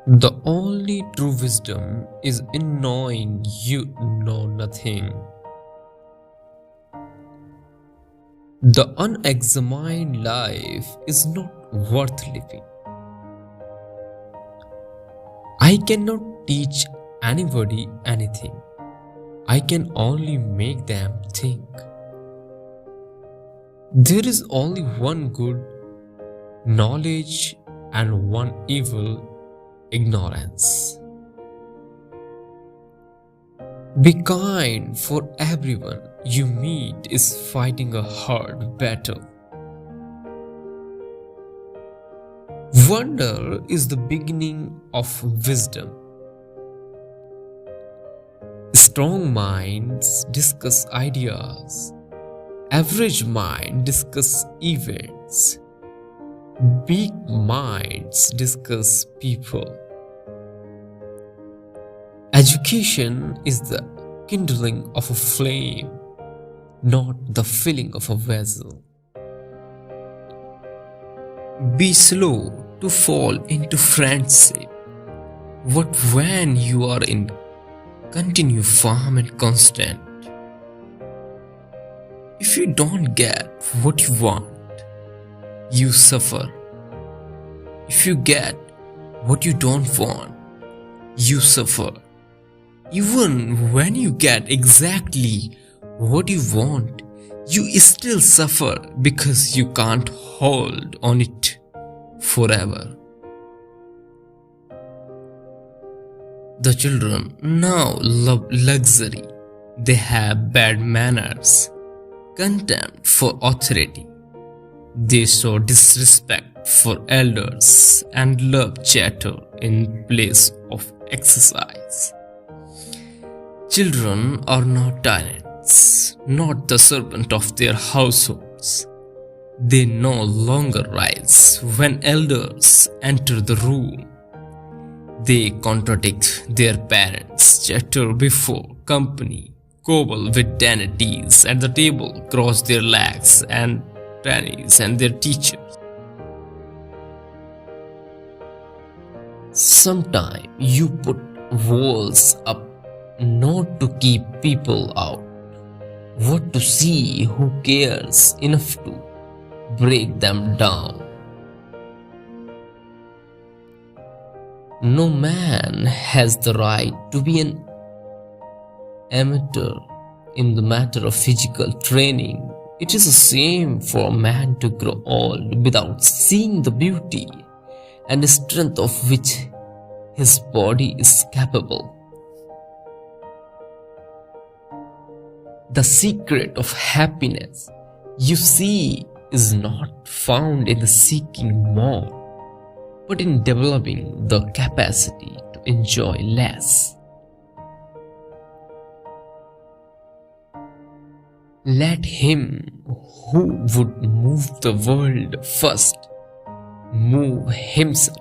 The only true wisdom is in knowing you know nothing. The unexamined life is not worth living. I cannot teach anybody anything. I can only make them think. There is only one good, knowledge, and one evil, ignorance. Be kind, for everyone you meet is fighting a hard battle. Wonder is the beginning of wisdom. Strong minds discuss ideas. Average minds discuss events. Big minds discuss people. Education is the kindling of a flame, not the filling of a vessel. Be slow to fall into friendship. What when you are in continue firm and constant? If you don't get what you want, you suffer. If you get what you don't want, you suffer. Even when you get exactly what you want, you still suffer because you can't hold on it forever. The children now love luxury. They have bad manners, contempt for authority. They show disrespect for elders and love chatter in place of exercise. Children are not tyrants, not the servant of their households. They no longer rise when elders enter the room. They contradict their parents, chatter before company, quibble with dainties at the table, cross their legs and pennies and their teachers. Sometimes you put walls up not to keep people out, but to see who cares enough to break them down. No man has the right to be an amateur in the matter of physical training. It is a shame for a man to grow old without seeing the beauty and strength of which his body is capable. The secret of happiness, you see, is not found in the seeking more, but in developing the capacity to enjoy less. Let him who would move the world first move himself.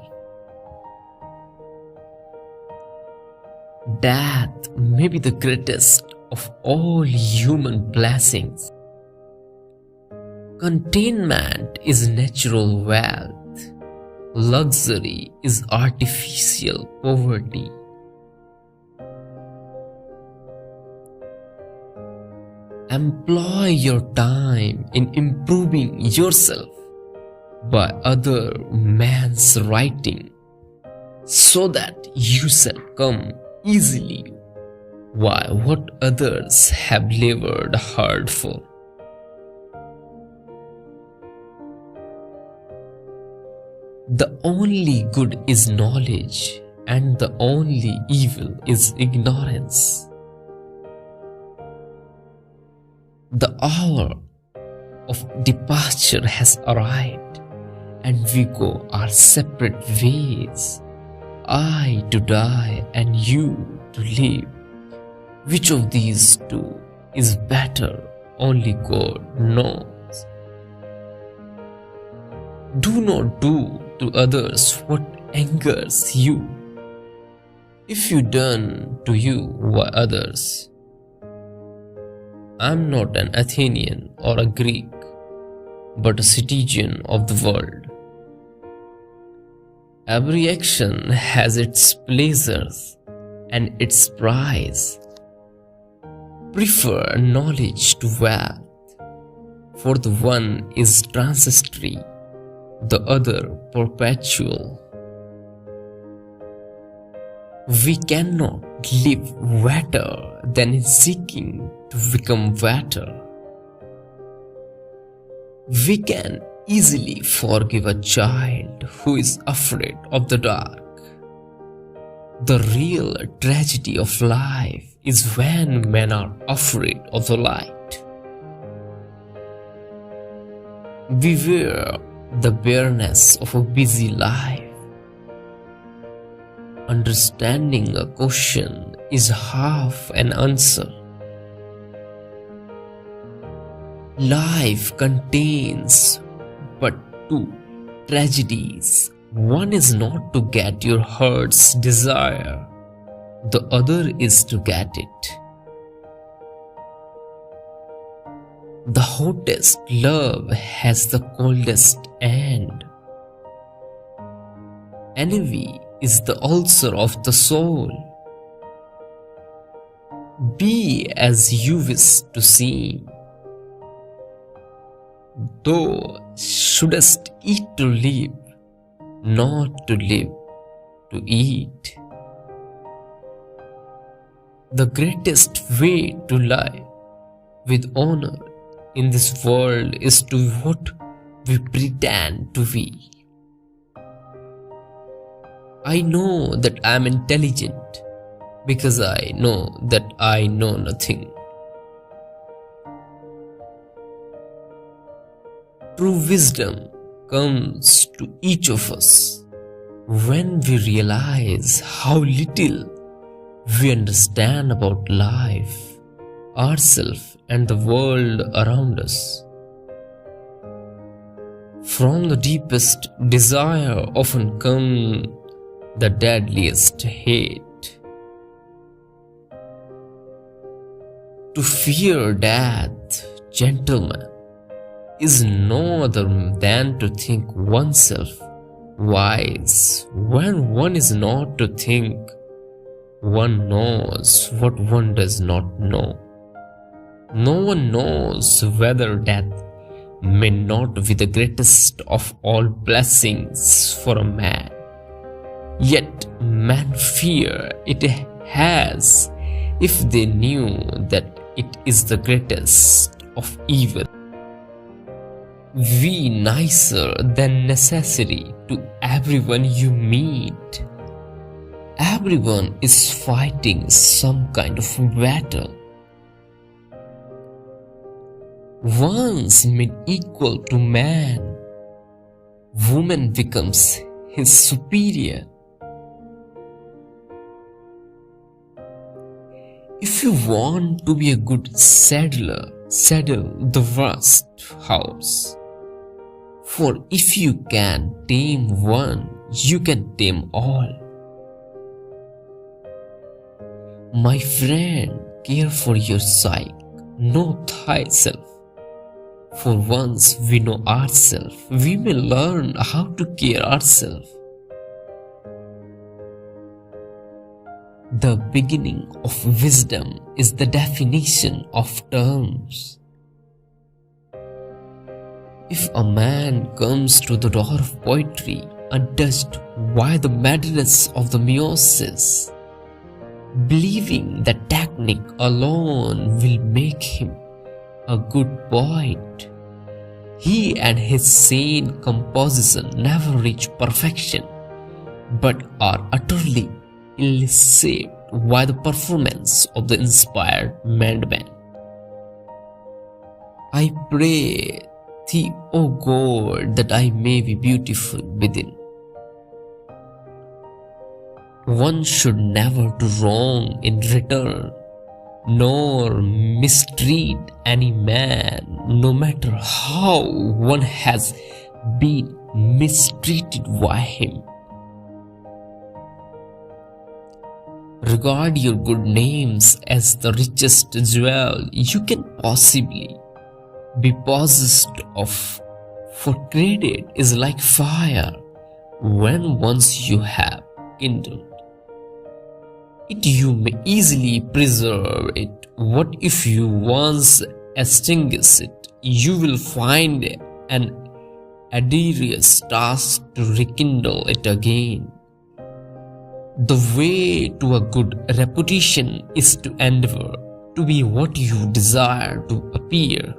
Death may be the greatest of all human blessings. Containment is natural wealth. Luxury is artificial poverty. Employ your time in improving yourself by other man's writing, so that you shall come easily while what others have labored hard for. The only good is knowledge, and the only evil is ignorance. The hour of departure has arrived, and we go our separate ways. I to die and you to live. Which of these two is better? Only God knows. Do not do to others what angers you. If you done to you by others. I am not an Athenian or a Greek, but a citizen of the world. Every action has its pleasures and its price. Prefer knowledge to wealth, for the one is transitory, the other perpetual. We cannot live better than in seeking to become better. We can easily forgive a child who is afraid of the dark. The real tragedy of life is when men are afraid of the light. Beware the bareness of a busy life. Understanding a question is half an answer. Life contains but two tragedies. One is not to get your heart's desire, the other is to get it. The hottest love has the coldest end. Envy is the ulcer of the soul. Be as you wish to seem. Thou shouldest eat to live, not to live to eat. The greatest way to live with honor in this world is to be what we pretend to be. I know that I am intelligent because I know that I know nothing. True wisdom comes to each of us when we realize how little we understand about life, ourselves, and the world around us. From the deepest desire often comes the deadliest hate. To fear death, gentlemen, is no other than to think oneself wise when one is not to think one knows what one does not know. No one knows whether death may not be the greatest of all blessings for a man. Yet men fear it has if they knew that it is the greatest of evil. Be nicer than necessary to everyone you meet. Everyone is fighting some kind of battle. Once made equal to man, woman becomes his superior. If you want to be a good saddler, saddle the worst horse. For if you can tame one, you can tame all. My friend, care for your psyche, know thyself. For once we know ourselves, we may learn how to care ourselves. The beginning of wisdom is the definition of terms. If a man comes to the door of poetry untouched by the madness of the Muses, believing that technique alone will make him a good poet, he and his sane composition never reach perfection, but are utterly ill-shaped by the performance of the inspired madman. I pray thee, O God, that I may be beautiful within. One should never do wrong in return, nor mistreat any man, no matter how one has been mistreated by him. Regard your good names as the richest jewel you can possibly be possessed of, for credit is like fire, When once you have kindled it, you may easily preserve it. What if you once extinguish it? You will find an arduous task to rekindle it again. The way to a good reputation is to endeavor to be what you desire to appear.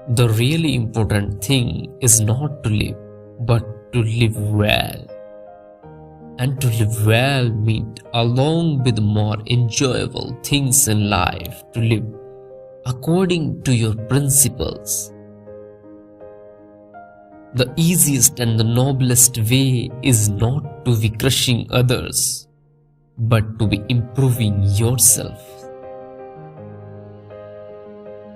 The really important thing is not to live, but to live well. And to live well means, along with more enjoyable things in life, to live according to your principles. The easiest and the noblest way is not to be crushing others, but to be improving yourself.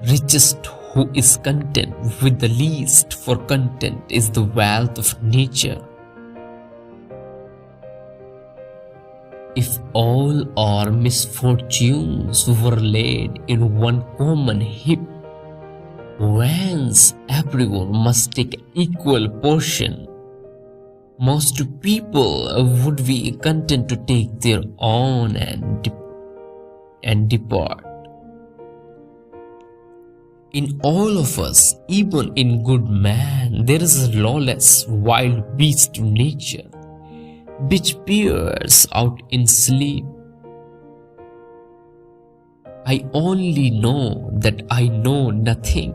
Richest who is content with the least, for content is the wealth of nature. If all our misfortunes were laid in one common heap, whence everyone must take an equal portion, most people would be content to take their own and depart. In all of us, even in good man, there is a lawless wild beast of nature, which peers out in sleep. I only know that I know nothing.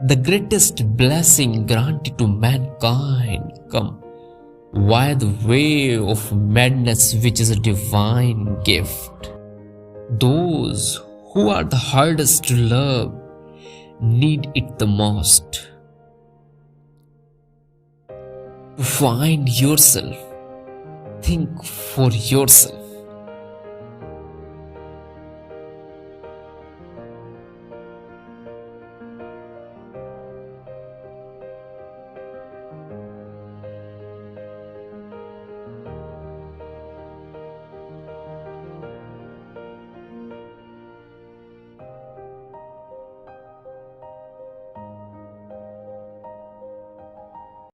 The greatest blessing granted to mankind come via the way of madness, which is a divine gift. Those who are the hardest to love need it the most. To find yourself, think for yourself.